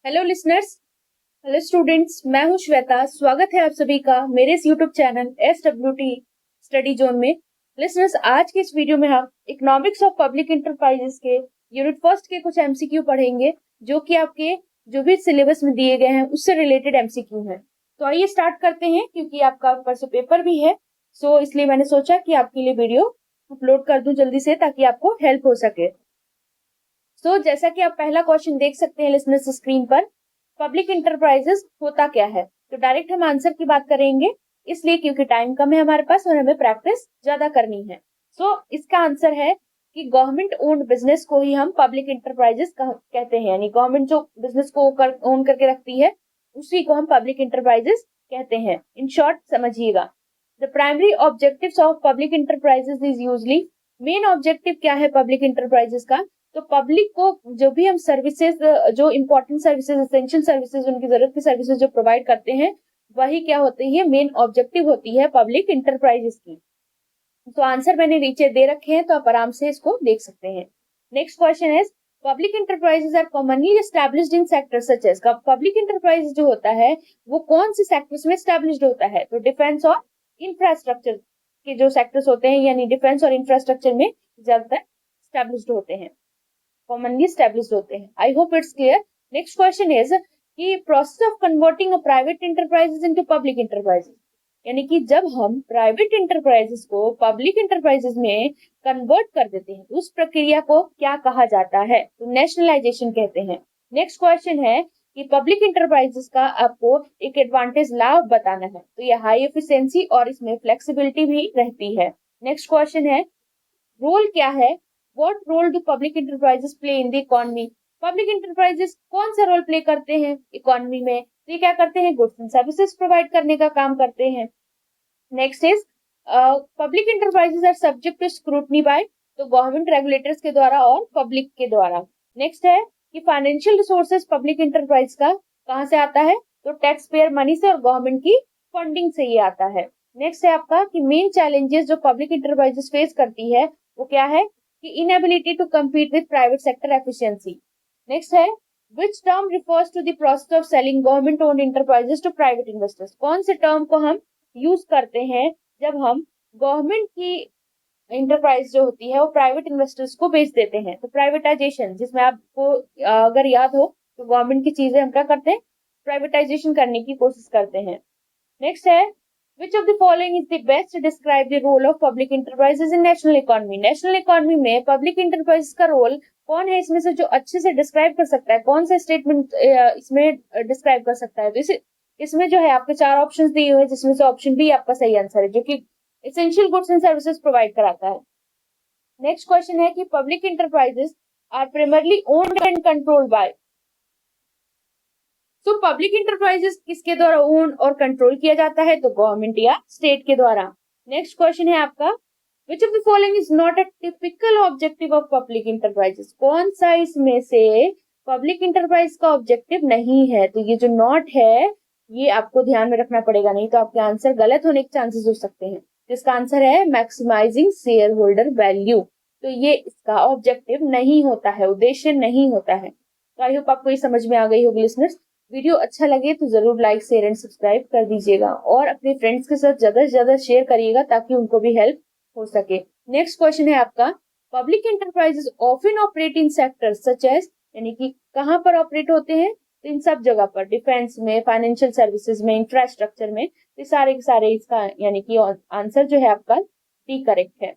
Hello listeners. Hello students, मैं हूं श्वेता। स्वागत है आप सभी का मेरे इस YouTube channel SWT study zone में। लिसनर्स, आज के इस वीडियो में हम इकोनॉमिक्स ऑफ पब्लिक इंटरप्राइजेस के यूनिट फर्स्ट के कुछ MCQ पढ़ेंगे, जो कि आपके जो भी सिलेबस में दिए गए हैं उससे रिलेटेड MCQ हैं। तो आइए स्टार्ट करते हैं, क्योंकि आपका परसों पेपर भी है, सो इसलिए मैंने सोचा कि आपके लिए वीडियो अपलोड कर दूं जल्दी से, ताकि आपको हेल्प हो सके। जैसा कि आप पहला क्वेश्चन देख सकते हैं लिसनर्स स्क्रीन पर, पब्लिक इंटरप्राइजेस होता क्या है। तो डायरेक्ट हम आंसर की बात करेंगे, इसलिए क्योंकि टाइम कम है हमारे पास और हमें प्रैक्टिस ज्यादा करनी है। इसका आंसर है कि गवर्नमेंट ओन्ड बिजनेस को ही हम पब्लिक इंटरप्राइजेस कहते हैं, यानी गवर्नमेंट जो बिजनेस को ओन करके रखती है उसी को हम पब्लिक इंटरप्राइजेस कहते हैं। इन शॉर्ट समझिएगा, the primary objectives of public enterprises is usually, main objective क्या है पब्लिक इंटरप्राइजेस का। तो पब्लिक को जो भी हम सर्विसेज, जो इंपॉर्टेंट सर्विसेज, एसेंशियल सर्विसेज, उनकी जरूरत की सर्विसेज जो प्रोवाइड करते हैं, वही क्या होती है, मेन ऑब्जेक्टिव होती है पब्लिक इंटरप्राइजेस की। तो आंसर मैंने नीचे दे रखे हैं, तो आप आराम से इसको देख सकते हैं। नेक्स्ट क्वेश्चन है, public enterprises are commonly established in sector such as. Public enterprise जो होता है वो कौन से सेक्टर्स में एस्टैब्लिश्ड होता है। तो डिफेंस और इंफ्रास्ट्रक्चर के जो सेक्टर्स होते हैं, यानी डिफेंस और इंफ्रास्ट्रक्चर में ज्यादातर एस्टैब्लिश्ड होते हैं, commonly established होते हैं। I hope it's clear. Next question is कि process of converting a private enterprises into public enterprises, यानी कि जब हम प्राइवेट इंटरप्राइजेस को पब्लिक इंटरप्राइजेस में कन्वर्ट कर देते हैं, उस प्रक्रिया को क्या कहा जाता है। तो नेशनलाइजेशन कहते हैं। नेक्स्ट क्वेश्चन है कि पब्लिक इंटरप्राइजेस का आपको एक एडवांटेज लाभ बताना है। तो ये हाई एफिशिएंसी और इसमें फ्लेक्सिबिलिटी भी रहती है। नेक्स्ट क्वेश्चन है, रोल क्या है, what role do public enterprises play in the economy. Public enterprises कौन सा रोल प्ले करते हैं इकोनॉमी में। तो ये क्या करते हैं, गुड्स एंड सर्विसेज प्रोवाइड करने का काम करते हैं। Next is public enterprises are subject to scrutiny by, तो गवर्नमेंट रेगुलेटर्स के द्वारा और पब्लिक के द्वारा। नेक्स्ट है कि फाइनेंशियल रिसोर्सेज पब्लिक इंटरप्राइज का कहाँ से आता है, तो टैक्स पेयर मनी से और गवर्नमेंट की फंडिंग से ये आता है। नेक्स्ट है आपका कि मेन चैलेंजेस जो पब्लिक इंटरप्राइजेस फेस करती है वो क्या है, कि inability to compete with private sector efficiency। Next है, which term refers to the process of selling government owned enterprises to private investors। कौन से टर्म को हम यूज करते हैं जब हम गवर्नमेंट की इंटरप्राइज जो होती है वो प्राइवेट इन्वेस्टर्स को बेच देते हैं। तो प्राइवेटाइजेशन, जिसमें आपको अगर याद हो तो गवर्नमेंट की चीजें हम क्या करते हैं, प्राइवेटाइजेशन करने की कोशिश करते हैं। नेक्स्ट है, which of the following is the best to describe the role of public enterprises in national economy। National economy में पब्लिक इंटरप्राइज का रोल कौन है, इसमें से जो अच्छे से डिस्क्राइब कर सकता है, कौन सा स्टेटमेंट इसमें डिस्क्राइब कर सकता है। तो इसमें जो है आपके चार ऑप्शंस दिए हुए हैं, जिसमें से ऑप्शन बी आपका सही आंसर है, जो कि essential goods and services provide कराता है। नेक्स्ट क्वेश्चन है कि public enterprises are primarily owned and controlled by. तो पब्लिक इंटरप्राइजेस किसके द्वारा ओन और कंट्रोल किया जाता है, तो गवर्नमेंट या स्टेट के द्वारा। नेक्स्ट क्वेश्चन है आपका, which of the following is not a typical objective of public enterprises. कौन सा इसमें से पब्लिक इंटरप्राइज का ऑब्जेक्टिव नहीं है। तो ये जो नॉट है ये आपको ध्यान में रखना पड़ेगा, नहीं तो आपके आंसर गलत होने के चांसेस हो सकते हैं। तो इसका आंसर है मैक्सिमाइजिंग शेयर होल्डर वैल्यू। तो ये इसका ऑब्जेक्टिव नहीं होता है, उद्देश्य नहीं होता है। तो आई होप आपको ये समझ में आ गई होगी लिसनर्स। वीडियो अच्छा लगे तो जरूर लाइक शेयर एंड सब्सक्राइब कर दीजिएगा, और अपने फ्रेंड्स के साथ ज्यादा से ज्यादा शेयर करिएगा ताकि उनको भी हेल्प हो सके। नेक्स्ट क्वेश्चन है आपका, public enterprises often operate in sector such as, यानी कि कहाँ पर ऑपरेट होते हैं, तो इन सब जगह पर, डिफेंस में, फाइनेंशियल सर्विसेज में, इंफ्रास्ट्रक्चर में। तो सारे के सारे इसका यानी कि आंसर जो है आपका डी करेक्ट है।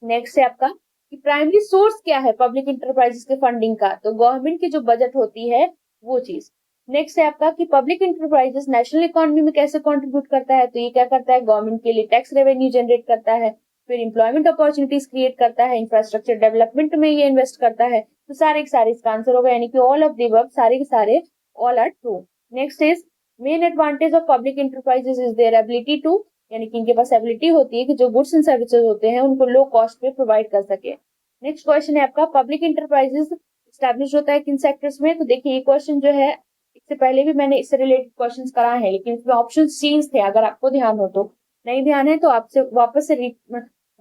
नेक्स्ट है आपका कि प्राइमरी सोर्स क्या है पब्लिक इंटरप्राइजेस के फंडिंग का, तो गवर्नमेंट की जो बजट होती है वो चीज। नेक्स्ट है आपका कि पब्लिक इंटरप्राइजेस नेशनल इकोनॉमी में कैसे कंट्रीब्यूट करता है, तो ये क्या करता है, गवर्नमेंट के लिए टैक्स रेवेन्यू जनरेट करता है, फिर एम्प्लॉयमेंट अपॉर्चुनिटीज क्रिएट करता है, इंफ्रास्ट्रक्चर डेवलपमेंट में ये इन्वेस्ट करता है। तो सारे के सारे इसका आंसर होगा, यानी कि ऑल ऑफ द अबव, सारे के सारे all are true. Next is, main advantage of public enterprises is their ability to, यानी कि इनके पास एबिलिटी होती है कि जो गुड्स एंड सर्विसेज होते हैं उनको लो कॉस्ट पे प्रोवाइड कर सके। नेक्स्ट क्वेश्चन है आपका, पब्लिक इंटरप्राइजेस स्टैब्लिश होता है किन सेक्टर्स में। तो देखिए ये क्वेश्चन जो है, इससे पहले भी मैंने इससे रिलेटेड क्वेश्चंस कराए हैं, लेकिन इसमें ऑप्शन चेंज थे, अगर आपको ध्यान हो तो। नहीं ध्यान है तो आपसे वापस से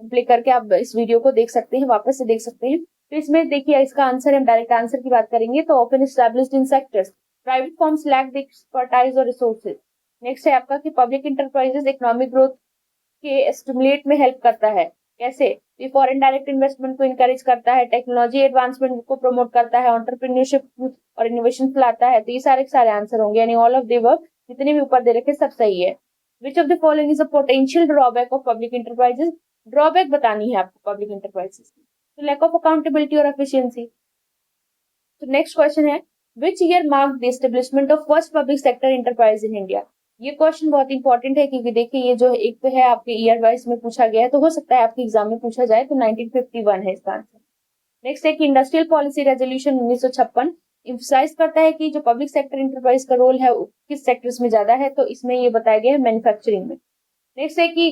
प्ले करके आप इस वीडियो को देख सकते हैं, वापस से देख सकते हैं। तो इसमें देखिए इसका आंसर, हम डायरेक्ट आंसर की बात करेंगे तो often established in sectors, private firms lack the expertise और रिसोर्सेज। नेक्स्ट है आपका कि पब्लिक इंटरप्राइजेस इकोनॉमिक ग्रोथ के स्टिमुलेट में हेल्प करता है। कैसे? ये फॉरेन डायरेक्ट इन्वेस्टमेंट को इनकरेज करता है, टेक्नोलॉजी एडवांसमेंट को प्रमोट करता है, एंटरप्रेन्योरशिप और इनोवेशन फैलाता है। तो ये सारे सारे आंसर होंगे, यानी ऑल ऑफ द अबव जितने भी ऊपर दे रखे सब सही है। Which of the following is a potential drawback of public enterprises? Drawback बतानी है आपको पब्लिक इंटरप्राइजेस की। तो लैक ऑफ अकाउंटेबिलिटी और एफिशिएंसी। तो नेक्स्ट क्वेश्चन है, which year mark the establishment of first public sector enterprise in India? ये question बहुत इंपॉर्टेंट है, क्योंकि देखिए ये जो एक तो है आपके ईयर वाइज में पूछा गया है, तो हो सकता है आपके एग्जाम में पूछा जाए, तो 1951 है इसका आंसर। नेक्स्ट है कि इंडस्ट्रियल पॉलिसी रेजोल्यूशन 1956 इम्फसाइज करता है कि जो पब्लिक सेक्टर इंटरप्राइज का रोल है वो किस सेक्टर्स में ज्यादा है, तो इसमें ये बताया गया है मैन्युफैक्चरिंग में। नेक्स्ट है कि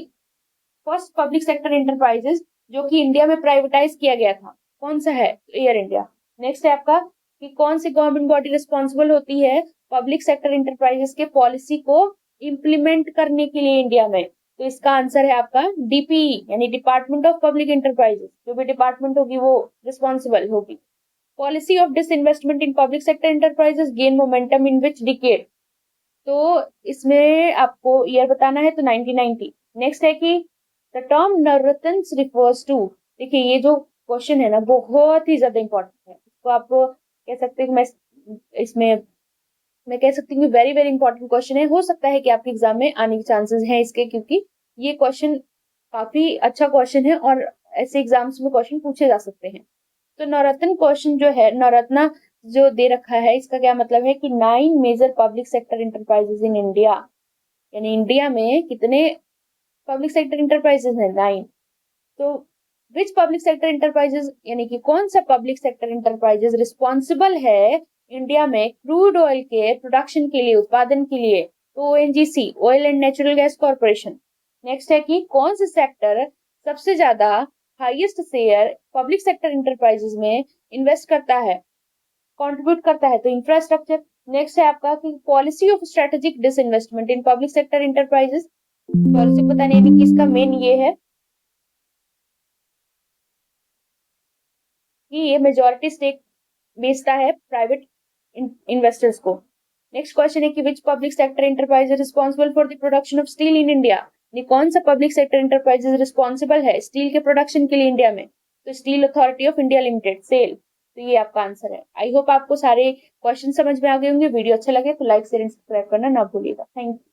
फर्स्ट पब्लिक सेक्टर इंटरप्राइजेस जो कि इंडिया में प्राइवेटाइज किया गया था, कौन सा है? Air India. नेक्स्ट है आपका कि कौन सी गवर्नमेंट बॉडी रिस्पॉन्सिबल होती है पब्लिक सेक्टर इंटरप्राइजेस के पॉलिसी को इम्प्लीमेंट करने के लिए इंडिया में? तो इसका आंसर है आपका डीपीई, यानी डिपार्टमेंट ऑफ पब्लिक इंटरप्राइजेस। जो भी डिपार्टमेंट होगी वो रिस्पॉन्सिबल होगी। Policy of disinvestment in public sector enterprises gain momentum in which decade? तो इसमें आपको ईयर बताना है, तो 1990। नेक्स्ट है कि the term Navratna refers to, देखिए ये जो क्वेश्चन है ना बहुत ही ज्यादा इंपॉर्टेंट है, इसको आप कह सकते हैं कि इसमें मैं कह सकती हूँ वेरी वेरी इंपॉर्टेंट क्वेश्चन है। हो सकता है कि आपके एग्जाम में आने के चांसेस हैं इसके, क्योंकि ये क्वेश्चन काफी अच्छा क्वेश्चन है और ऐसे एग्जाम्स में क्वेश्चन पूछे जा सकते हैं। तो नवरत्न क्वेश्चन जो है, नवरत्ना जो दे रखा है, इसका क्या मतलब है कि 9 major public sector enterprises in India, यानी इंडिया में कितने पब्लिक सेक्टर इंटरप्राइजेस हैं? 9। तो विच पब्लिक सेक्टर इंटरप्राइजेस, यानी कि कौन सा पब्लिक सेक्टर इंटरप्राइजेस रिस्पॉन्सिबल है इंडिया में क्रूड ऑयल के प्रोडक्शन के लिए, उत्पादन के लिए? तो ONGC, oil and natural gas corporation. Next है कि कौन सा सेक्टर सबसे ज्यादा highest share public sector enterprises में इन्वेस्ट करता है, कंट्रीब्यूट करता है? तो इंफ्रास्ट्रक्चर। नेक्स्ट है आपका कि policy of strategic disinvestment in public sector enterprises, policy बताने की इसका मेन ये है कि ये मेजॉरिटी स्टेक बेचता है प्राइवेट इन्वेस्टर्स को। नेक्स्ट क्वेश्चन है कि which public sector enterprise is responsible for the production of steel in India? कौन सा पब्लिक सेक्टर एंटरप्राइज रिस्पॉन्सिबल है स्टील के प्रोडक्शन के लिए इंडिया में? तो steel authority of India limited, SAIL. तो ये आपका आंसर है। आई होप आपको सारे क्वेश्चन समझ में आ गए होंगे। वीडियो अच्छा लगे तो लाइक शेयर एंड सब्सक्राइब करना ना भूलिएगा। Thank you.